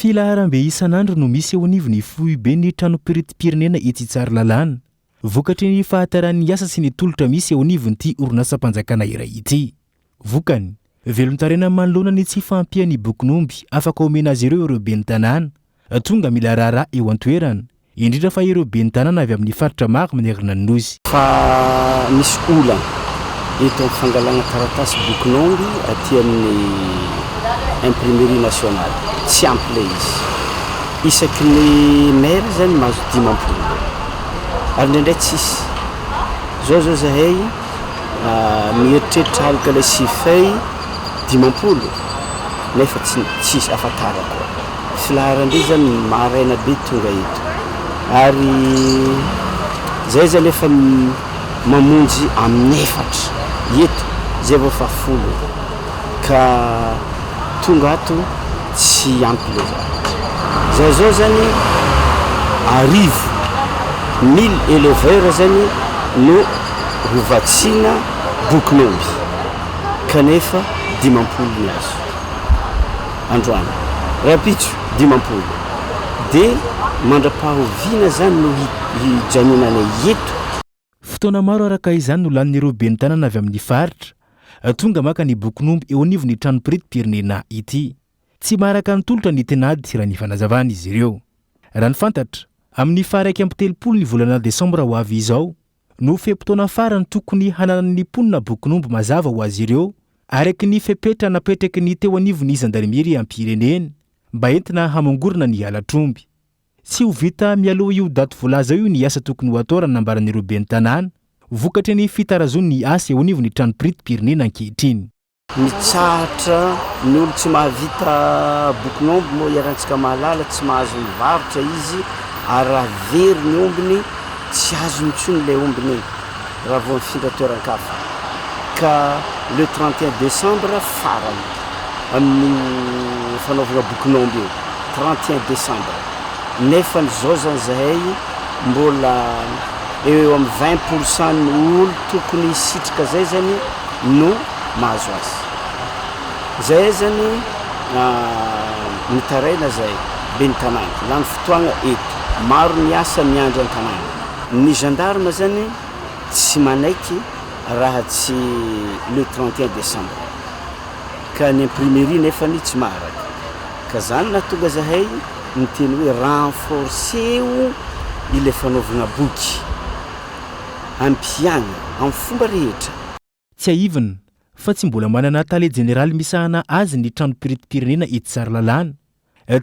Filaharam-be isan'andro no misy eo anivony foibe ny trano piriti-pirenena ety Tsaralalàna. Vokatry ny fahataran'ny asa sy ny tolotra misy eo anivon'ity orinasa-panjakana iray ity. Vokany, velon-tarena manoloana ny tsy fampian'ny bokon'omby afaka omena azy ireo ben'ny tanàna. Tonga mila raharaha eo an-toerana, indrindra fa ireo ben'ny tanàna avy amin'ny faritra maro manerana ny nosy. Fa misy olana eto amin'ny fangalana taratasy bokon'omby aty amin'ny imprimerie nationale. Tsy ampy le izy. Isaky ny maire zany mahazo 10 ary ndraindray tsisy. Zao zahay mieritreritra halika ilay sifay 10 nefa tsisy afatarako. Filaharam-be zany maraina be tonga eto. Ary zay zany efa mamonjy amin'ny 4 eto zay vao fa 10 ka tonga ato tsy ampy le zao zany arivo 1000 éleveurs zany no hovatsina bokon'omby kanefa 10 ny azo androany rapitro 10 de mandra-pahoviana zany no hijanonana eto. Fotoana maro araka izany no lanin'ireo ben'ny tanàna avy amin'ny faritra tonga maka ny bokon'omby eo anivon'ny trano piriti-pirenena ity. Tsy maraka ny tolotra ny tenady raha ny fanazavana izy ireo. Raha ny fantatra, amin'ny faha 1 ny volana Desambra ho avy izao no fe-potoana farany tokony hananan'ny mponina bokon'omby mazava ho azy ireo araky ny fepetra napetraky ny teo anivon'ny zandarmeria am-pirenena mba entina hamongorona ny halatr'omby. Tsy ho vita mialoha io daty voalaza io ny asa tokony ho atao raha nambaran'ireo ben'ny tanàna vokatry ny fitarazon'ny asa eo anivon'ny trano piriti-pirenena ankehitriny. Mitsahatra ny olo tsy mahavita bokon'omby moa iarahantsika mahalala tsy mahazo mivarotra izy ary raha very ny ombiny tsy azo mitsony le ombiny raha vao mifindra toeran-kafa ka le 31 décembre farany amin'ny fanaovana bokon'omby io 31 décembre nefa zao zany zahay mbola eo amin'ny 20% ny olo tokony hisitrika zay zany no mahazo azy. Zay zany mitaraina zay ben'ny tanàna lany fotoagna eto maro ny asa miandry an-tanàna. Ny gendarme zany tsy manaiky raha tsy le 31 décembre ka ny imprimerie nefa ny tsy maharaka ka zany nahatonga zahay miteny hoe renforceo ile fanaovana boky ampiagna amin'ny fomba rehetra. Tsy aivana fa tsy mbola manana tale jeneraly misahana azy ny trano piriti-pirenena ety Tsaralalàna.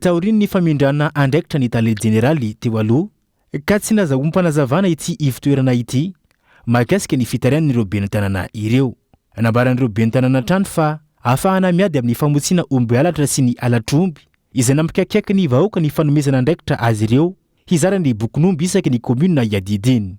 Taoriny ny famindrana andraikitra ny tale jeneraly teo aloha ka tsy nazahoam-panazavana ity ivitoerana ity mahakasika ny fitarian'ireo ben'ny tanàna ireo. Nambaran'ireo ben'ny tanàna trano fa ahafahana miady amin'ny famotsiana omby halatra sy ny halatr'omby izay nampikaikaiky ny vahoaka ny fanomezana andraikitra azy ireo hizara ny bokon'omby isaky ny komuna iadidiny.